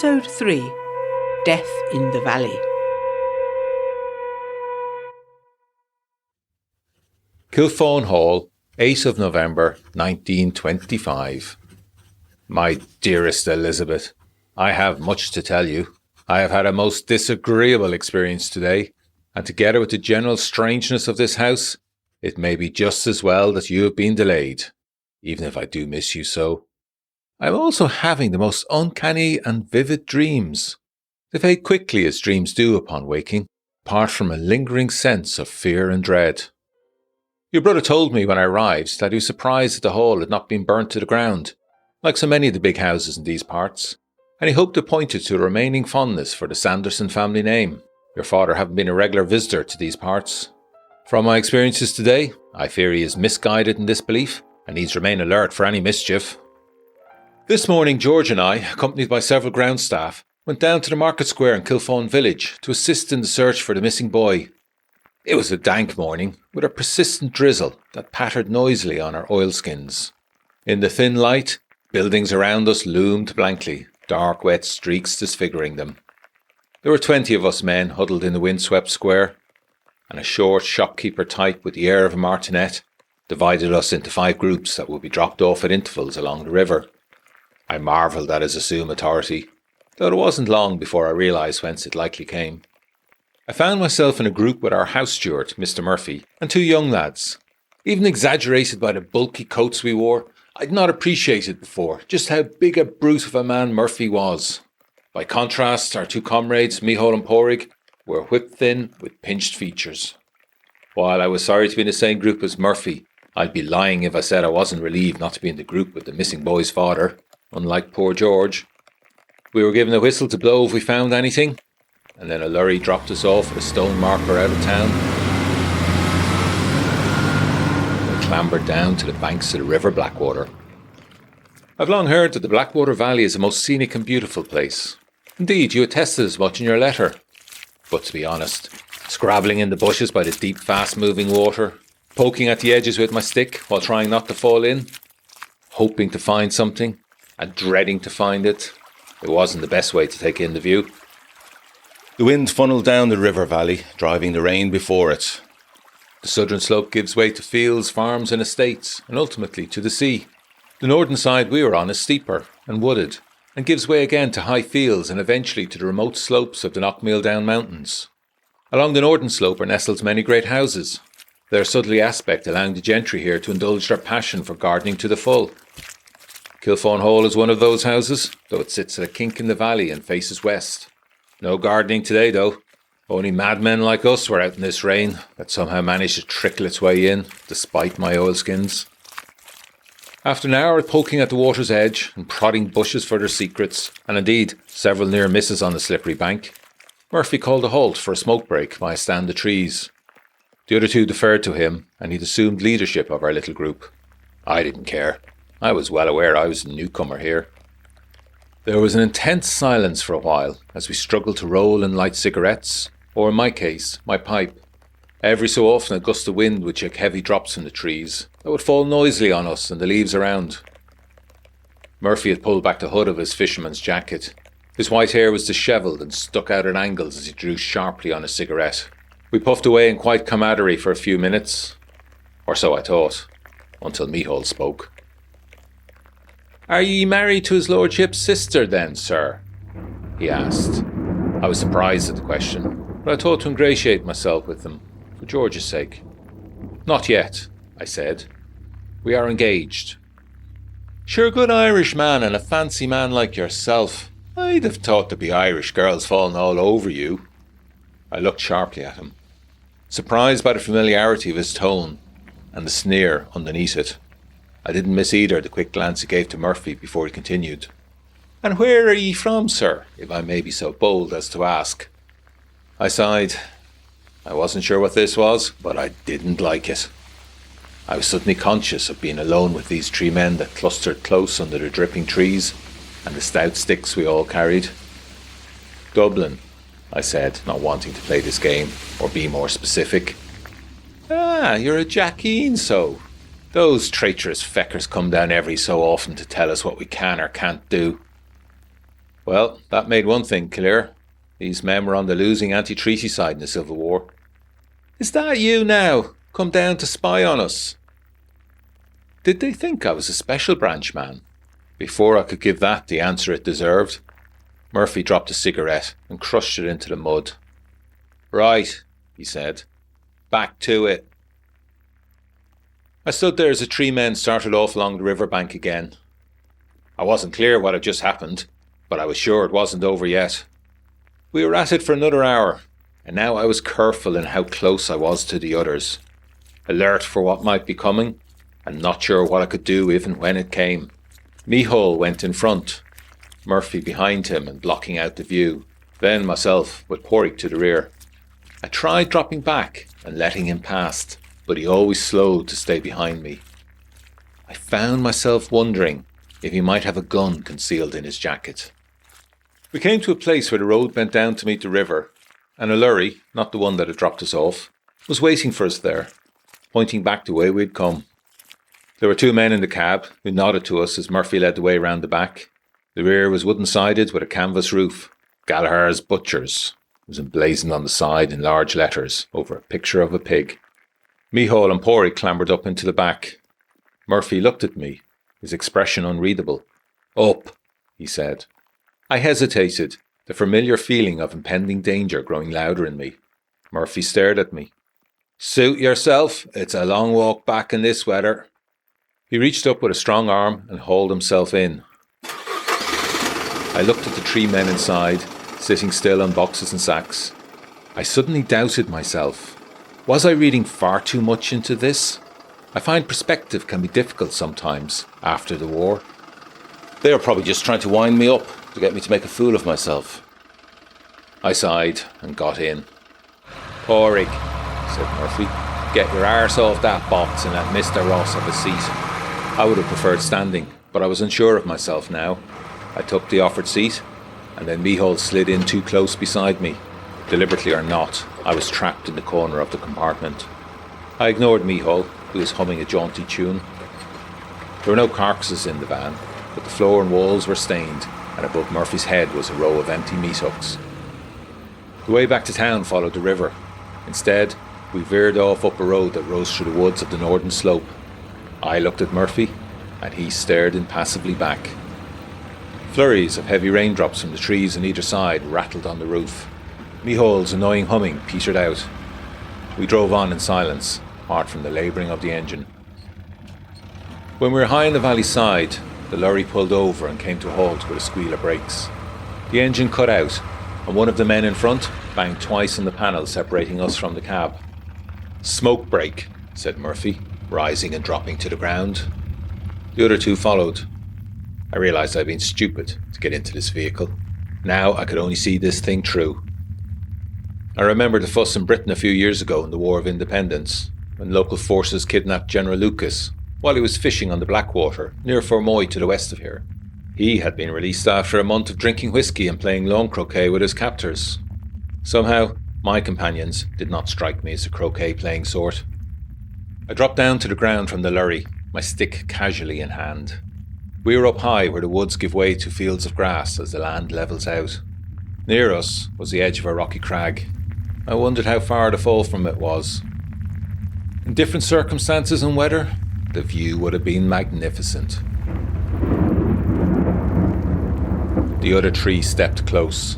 Episode 3, Death in the Valley. Kilphaun Hall, 8th of November 1925. My dearest Elizabeth, I have much to tell you. I have had a most disagreeable experience today, and together with the general strangeness of this house, it may be just as well that you have been delayed, even if I do miss you so. I am also having the most uncanny and vivid dreams. They fade quickly as dreams do upon waking, apart from a lingering sense of fear and dread. Your brother told me when I arrived that he was surprised that the hall had not been burnt to the ground, like so many of the big houses in these parts, and he hoped it pointed to a remaining fondness for the Sanderson family name, your father having been a regular visitor to these parts. From my experiences today, I fear he is misguided in this belief and needs to remain alert for any mischief. This morning, George and I, accompanied by several ground staff, went down to the market square in Kilphaun village to assist in the search for the missing boy. It was a dank morning, with a persistent drizzle that pattered noisily on our oilskins. In the thin light, buildings around us loomed blankly, dark wet streaks disfiguring them. There were 20 of us men huddled in the windswept square, and a short shopkeeper type with the air of a martinet divided us into 5 groups that would be dropped off at intervals along the river. I marvelled at his assumed authority, though it wasn't long before I realised whence it likely came. I found myself in a group with our house steward, Mr. Murphy, and 2 young lads. Even exaggerated by the bulky coats we wore, I'd not appreciated before just how big a brute of a man Murphy was. By contrast, our 2 comrades, Micheál and Pádraig, were whip-thin with pinched features. While I was sorry to be in the same group as Murphy, I'd be lying if I said I wasn't relieved not to be in the group with the missing boy's father, unlike poor George. We were given a whistle to blow if we found anything, and then a lorry dropped us off at a stone marker out of town. We clambered down to the banks of the River Blackwater. I've long heard that the Blackwater Valley is a most scenic and beautiful place. Indeed, you attested as much in your letter. But to be honest, scrabbling in the bushes by the deep, fast-moving water, poking at the edges with my stick while trying not to fall in, hoping to find something, and dreading to find it, it wasn't the best way to take in the view. The wind funneled down the river valley, driving the rain before it. The southern slope gives way to fields, farms and estates, and ultimately to the sea. The northern side we were on is steeper and wooded, and gives way again to high fields and eventually to the remote slopes of the Knockmeal Down mountains. Along the northern slope are nestled many great houses, their southerly aspect allowing the gentry here to indulge their passion for gardening to the full. Kilphaun Hall is one of those houses, though it sits at a kink in the valley and faces west. No gardening today, though. Only madmen like us were out in this rain that somehow managed to trickle its way in, despite my oilskins. After an hour of poking at the water's edge and prodding bushes for their secrets, and indeed several near misses on the slippery bank, Murphy called a halt for a smoke break by a stand of trees. The other 2 deferred to him, and he'd assumed leadership of our little group. I didn't care. I was well aware I was a newcomer here. There was an intense silence for a while as we struggled to roll and light cigarettes, or in my case, my pipe. Every so often a gust of wind would shake heavy drops from the trees that would fall noisily on us and the leaves around. Murphy had pulled back the hood of his fisherman's jacket. His white hair was dishevelled and stuck out at angles as he drew sharply on a cigarette. We puffed away in quiet camaraderie for a few minutes, or so I thought, until Micheál spoke. "Are ye married to his lordship's sister then, sir?" he asked. I was surprised at the question, but I thought to ingratiate myself with him, for George's sake. "Not yet," I said. "We are engaged." "Sure, good Irish man and a fancy man like yourself. I'd have thought there'd be Irish girls falling all over you." I looked sharply at him, surprised by the familiarity of his tone and the sneer underneath it. I didn't miss either the quick glance he gave to Murphy before he continued. "And where are ye from, sir, if I may be so bold as to ask?" I sighed. I wasn't sure what this was, but I didn't like it. I was suddenly conscious of being alone with these 3 men that clustered close under the dripping trees and the stout sticks we all carried. "Dublin," I said, not wanting to play this game or be more specific. "Ah, you're a Jackeen, so. Those traitorous feckers come down every so often to tell us what we can or can't do." Well, that made one thing clear. These men were on the losing anti-treaty side in the Civil War. Is that you now? Come down to spy on us? Did they think I was a special branch man? Before I could give that the answer it deserved, Murphy dropped a cigarette and crushed it into the mud. Right, he said. Back to it. I stood there as the three men started off along the riverbank again. I wasn't clear what had just happened, but I was sure it wasn't over yet. We were at it for another hour, and now I was careful in how close I was to the others, alert for what might be coming, and not sure what I could do if and when it came. Mihal went in front, Murphy behind him and blocking out the view, then myself with Porrick to the rear. I tried dropping back and letting him past, but he always slowed to stay behind me. I found myself wondering if he might have a gun concealed in his jacket. We came to a place where the road bent down to meet the river, and a lorry, not the one that had dropped us off, was waiting for us there, pointing back the way we'd come. There were two men in the cab who nodded to us as Murphy led the way round the back. The rear was wooden-sided with a canvas roof. Gallagher's Butchers was emblazoned on the side in large letters over a picture of a pig. Mihal and Porrick clambered up into the back. Murphy looked at me, his expression unreadable. Up, he said. I hesitated, the familiar feeling of impending danger growing louder in me. Murphy stared at me. Suit yourself, it's a long walk back in this weather. He reached up with a strong arm and hauled himself in. I looked at the three men inside, sitting still on boxes and sacks. I suddenly doubted myself. Was I reading far too much into this? I find perspective can be difficult sometimes, after the war. They were probably just trying to wind me up, to get me to make a fool of myself. I sighed and got in. Porrick, said Murphy, get your arse off that box and let Mr. Ross have a seat. I would have preferred standing, but I was unsure of myself now. I took the offered seat, and then Mihal slid in too close beside me. Deliberately or not, I was trapped in the corner of the compartment. I ignored Mihal, who was humming a jaunty tune. There were no carcasses in the van, but the floor and walls were stained, and above Murphy's head was a row of empty meat hooks. The way back to town followed the river. Instead, we veered off up a road that rose through the woods of the northern slope. I looked at Murphy, and he stared impassively back. Flurries of heavy raindrops from the trees on either side rattled on the roof. Mihal's annoying humming petered out. We drove on in silence, apart from the labouring of the engine. When we were high on the valley side, the lorry pulled over and came to a halt with a squeal of brakes. The engine cut out, and one of the men in front banged twice on the panel separating us from the cab. Smoke break, said Murphy, rising and dropping to the ground. The other two followed. I realised I'd been stupid to get into this vehicle. Now I could only see this thing through. I remembered the fuss in Britain a few years ago in the War of Independence, when local forces kidnapped General Lucas while he was fishing on the Blackwater, near Fermoy to the west of here. He had been released after a month of drinking whiskey and playing lawn croquet with his captors. Somehow, my companions did not strike me as a croquet-playing sort. I dropped down to the ground from the lorry, my stick casually in hand. We were up high where the woods give way to fields of grass as the land levels out. Near us was the edge of a rocky crag. I wondered how far the fall from it was. In different circumstances and weather, the view would have been magnificent. The other three stepped close.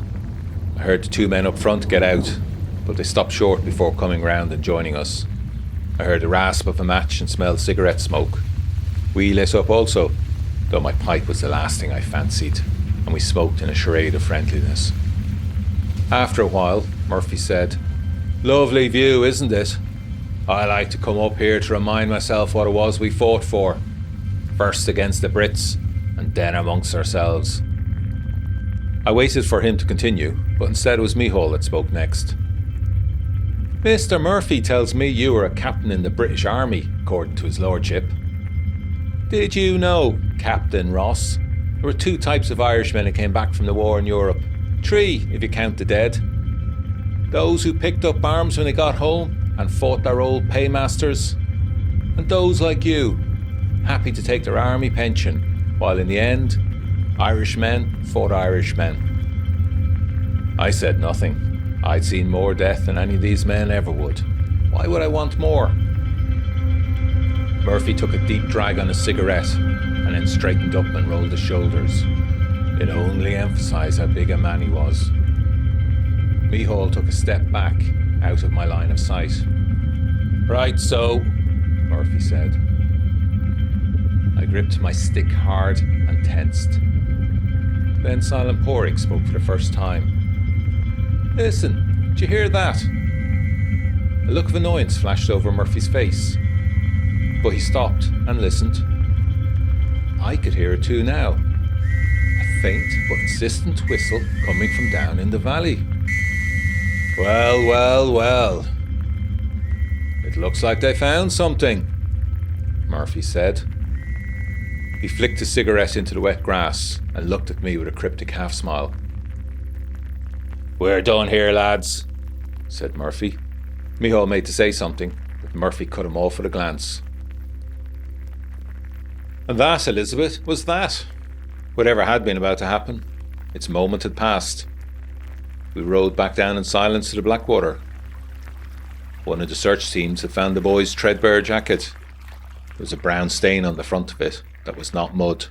I heard the two men up front get out, but they stopped short before coming round and joining us. I heard the rasp of a match and smelled cigarette smoke. We lit up also, though my pipe was the last thing I fancied, and we smoked in a charade of friendliness. After a while, Murphy said, "Lovely view, isn't it? I like to come up here to remind myself what it was we fought for. First against the Brits, and then amongst ourselves." I waited for him to continue, but instead it was Mihal that spoke next. "Mr. Murphy tells me you were a captain in the British Army, according to his lordship. Did you know, Captain Ross, there were two types of Irishmen who came back from the war in Europe? Three, if you count the dead. Those who picked up arms when they got home and fought their old paymasters, and those like you, happy to take their army pension, while in the end, Irish men fought Irish men. I said nothing. I'd seen more death than any of these men ever would. Why would I want more? Murphy took a deep drag on his cigarette and then straightened up and rolled his shoulders. It only emphasised how big a man he was. Micheál took a step back, out of my line of sight. "Right so," Murphy said. I gripped my stick hard and tensed. Then Silent Porrick spoke for the first time. "Listen, did you hear that?" A look of annoyance flashed over Murphy's face, but he stopped and listened. I could hear it too now. A faint but insistent whistle coming from down in the valley. "Well, well, well. It looks like they found something," Murphy said. He flicked his cigarette into the wet grass and looked at me with a cryptic half-smile. "We're done here, lads," said Murphy. Micheál made to say something, but Murphy cut him off with a glance. And that, Elizabeth, was that. Whatever had been about to happen, its moment had passed. We rode back down in silence to the Blackwater. One of the search teams had found the boy's threadbare jacket. There was a brown stain on the front of it that was not mud.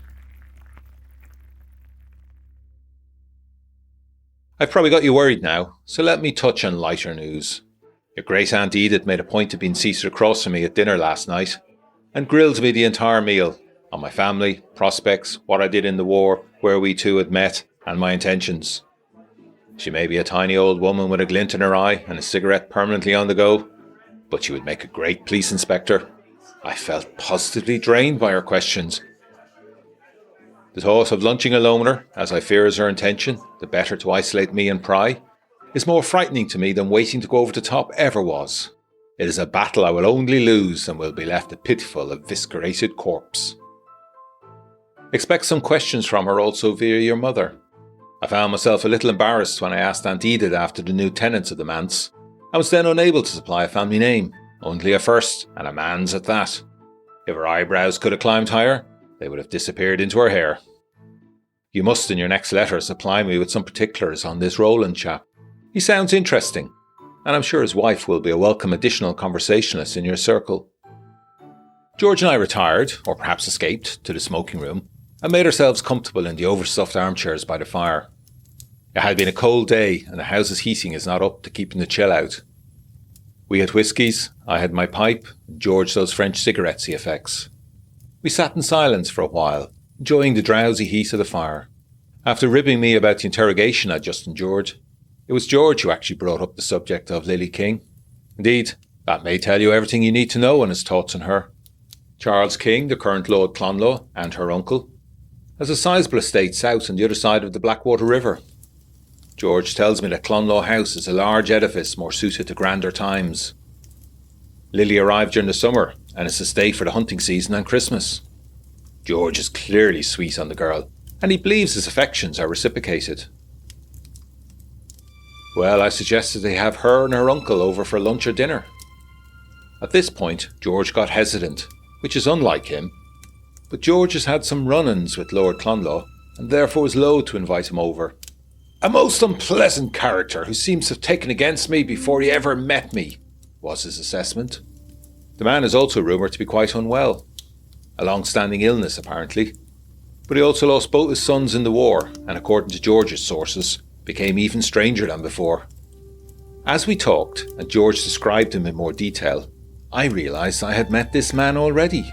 I've probably got you worried now, so let me touch on lighter news. Your great Aunt Edith made a point of being seated across from me at dinner last night and grilled me the entire meal on my family, prospects, what I did in the war, where we two had met, and my intentions. She may be a tiny old woman with a glint in her eye and a cigarette permanently on the go, but she would make a great police inspector. I felt positively drained by her questions. The thought of lunching alone with her, as I fear is her intention, the better to isolate me and pry, is more frightening to me than waiting to go over the top ever was. It is a battle I will only lose and will be left a pitiful, eviscerated corpse. Expect some questions from her also via your mother. I found myself a little embarrassed when I asked Aunt Edith after the new tenants of the manse. I was then unable to supply a family name, only a first, and a man's at that. If her eyebrows could have climbed higher, they would have disappeared into her hair. You must in your next letter supply me with some particulars on this Roland chap. He sounds interesting, and I'm sure his wife will be a welcome additional conversationalist in your circle. George and I retired, or perhaps escaped, to the smoking room, and made ourselves comfortable in the overstuffed armchairs by the fire. It had been a cold day, and the house's heating is not up to keeping the chill out. We had whiskies, I had my pipe, and George those French cigarettes he affects. We sat in silence for a while, enjoying the drowsy heat of the fire. After ribbing me about the interrogation I'd just endured, it was George who actually brought up the subject of Lily King. Indeed, that may tell you everything you need to know on his thoughts on her. Charles King, the current Lord Clonlaw, and her uncle, has a sizable estate south on the other side of the Blackwater River. George tells me that Clonlaw House is a large edifice more suited to grander times. Lily arrived during the summer and is to stay for the hunting season and Christmas. George is clearly sweet on the girl, and he believes his affections are reciprocated. Well, I suggested they have her and her uncle over for lunch or dinner. At this point, George got hesitant, which is unlike him, but George has had some run-ins with Lord Clonlaw, and therefore was loath to invite him over. A most unpleasant character who seems to have taken against me before he ever met me, was his assessment. The man is also rumoured to be quite unwell. A long-standing illness, apparently. But he also lost both his sons in the war, and according to George's sources, became even stranger than before. As we talked, and George described him in more detail, I realised I had met this man already.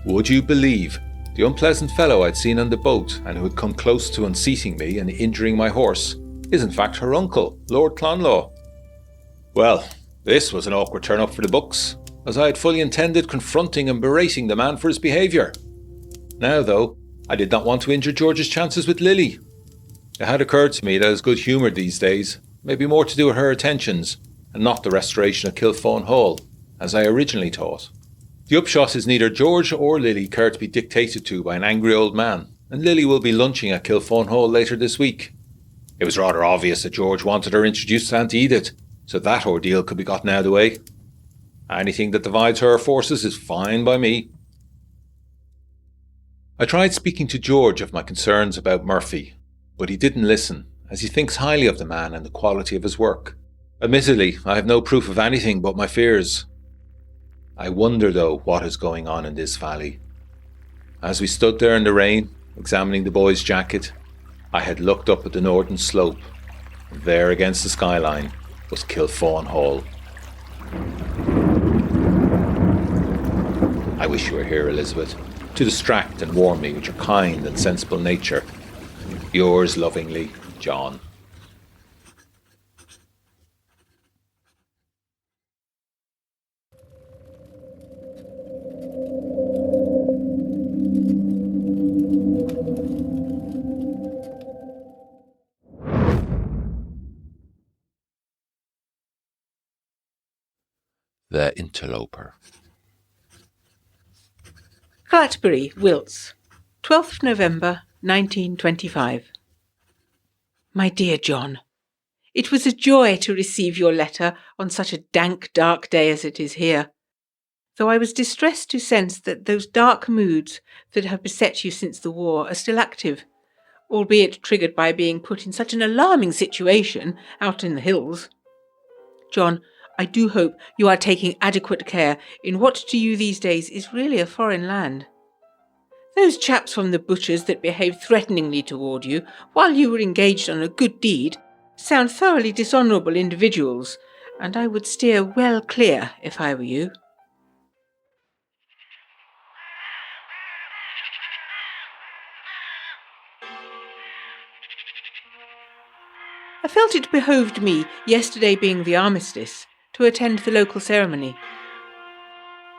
Would you believe the unpleasant fellow I'd seen on the boat and who had come close to unseating me and injuring my horse is in fact her uncle, Lord Clonlaw? Well, this was an awkward turn-up for the books, as I had fully intended confronting and berating the man for his behaviour. Now, though, I did not want to injure George's chances with Lily. It had occurred to me that his good humour these days may be more to do with her attentions and not the restoration of Kilphaun Hall, as I originally thought. The upshot is neither George or Lily care to be dictated to by an angry old man, and Lily will be lunching at Kilphaun Hall later this week. It was rather obvious that George wanted her introduced to Aunt Edith, so that ordeal could be gotten out of the way. Anything that divides her forces is fine by me. I tried speaking to George of my concerns about Murphy, but he didn't listen, as he thinks highly of the man and the quality of his work. Admittedly, I have no proof of anything but my fears. I wonder, though, what is going on in this valley. As we stood there in the rain, examining the boy's jacket, I had looked up at the northern slope, and there against the skyline was Kilphaun Hall. I wish you were here, Elizabeth, to distract and warm me with your kind and sensible nature. Yours lovingly, John. The Interloper. Clatbury, Wilts, 12th November 1925. My dear John, it was a joy to receive your letter on such a dank, dark day as it is here, though I was distressed to sense that those dark moods that have beset you since the war are still active, albeit triggered by being put in such an alarming situation out in the hills. John, I do hope you are taking adequate care in what to you these days is really a foreign land. Those chaps from the butcher's that behaved threateningly toward you while you were engaged on a good deed sound thoroughly dishonourable individuals, and I would steer well clear if I were you. I felt it behoved me, yesterday being the armistice, to attend the local ceremony.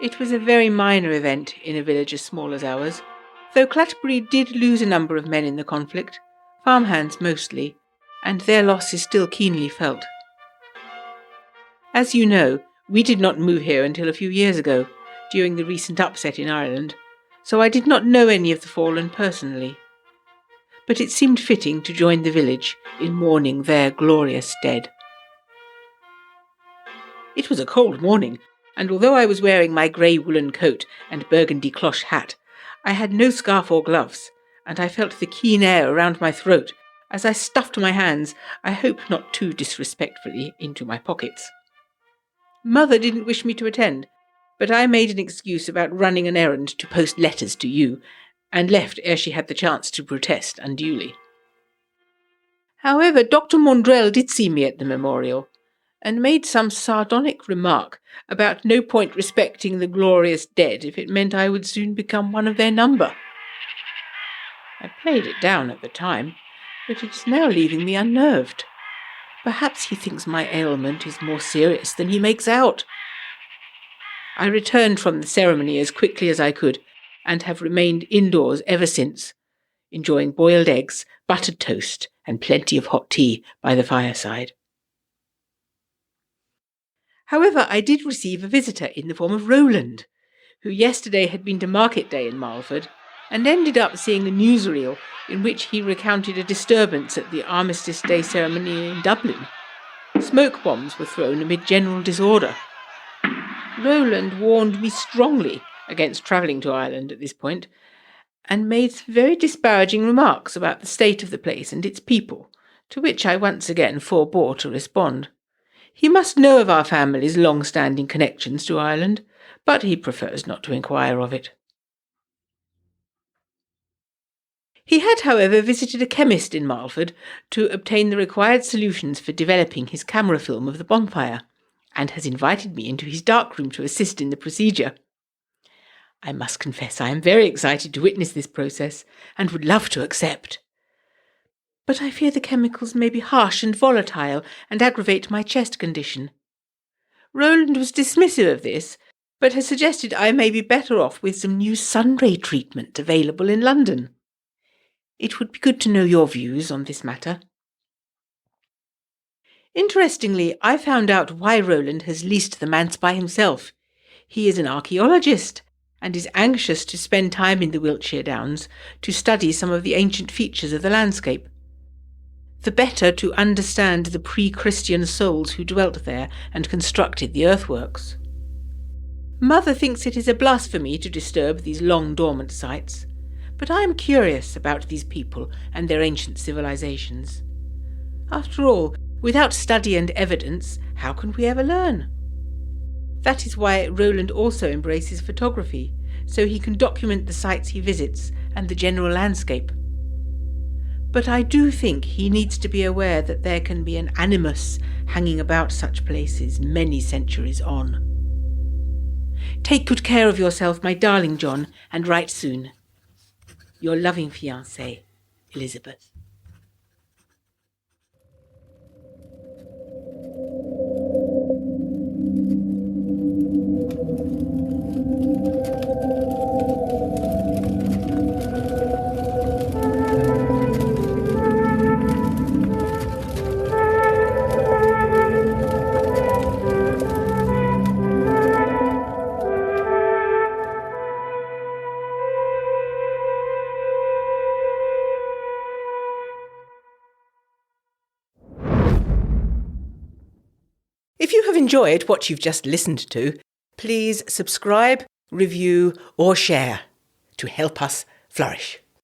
It was a very minor event in a village as small as ours, though Clatbury did lose a number of men in the conflict, farmhands mostly, and their loss is still keenly felt. As you know, we did not move here until a few years ago, during the recent upset in Ireland, so I did not know any of the fallen personally. But it seemed fitting to join the village in mourning their glorious dead. It was a cold morning, and although I was wearing my grey woolen coat and burgundy cloche hat, I had no scarf or gloves, and I felt the keen air around my throat as I stuffed my hands, I hope not too disrespectfully, into my pockets. Mother didn't wish me to attend, but I made an excuse about running an errand to post letters to you, and left ere she had the chance to protest unduly. However, Dr. Mondrell did see me at the memorial, and made some sardonic remark about no point respecting the glorious dead if it meant I would soon become one of their number. I played it down at the time, but it is now leaving me unnerved. Perhaps he thinks my ailment is more serious than he makes out. I returned from the ceremony as quickly as I could, and have remained indoors ever since, enjoying boiled eggs, buttered toast, and plenty of hot tea by the fireside. However, I did receive a visitor in the form of Roland, who yesterday had been to market day in Marlford, and ended up seeing a newsreel in which he recounted a disturbance at the Armistice Day ceremony in Dublin. Smoke bombs were thrown amid general disorder. Roland warned me strongly against travelling to Ireland at this point, and made very disparaging remarks about the state of the place and its people, to which I once again forbore to respond. He must know of our family's long-standing connections to Ireland, but he prefers not to inquire of it. He had, however, visited a chemist in Marlford to obtain the required solutions for developing his camera film of the bonfire, and has invited me into his darkroom to assist in the procedure. I must confess I am very excited to witness this process, and would love to accept. But I fear the chemicals may be harsh and volatile, and aggravate my chest condition. Roland was dismissive of this, but has suggested I may be better off with some new sun-ray treatment available in London. It would be good to know your views on this matter. Interestingly, I found out why Roland has leased the manse by himself. He is an archaeologist, and is anxious to spend time in the Wiltshire Downs to study some of the ancient features of the landscape, the better to understand the pre-Christian souls who dwelt there and constructed the earthworks. Mother thinks it is a blasphemy to disturb these long-dormant sites, But I am curious about these people and their ancient civilizations. After all, without study and evidence, how can we ever learn? That is why Roland also embraces photography, so he can document the sites he visits and the general landscape. But I do think he needs to be aware that there can be an animus hanging about such places many centuries on. Take good care of yourself, my darling John, and write soon. Your loving fiancée, Elizabeth. If you have enjoyed what you've just listened to, please subscribe, review, or share to help us flourish.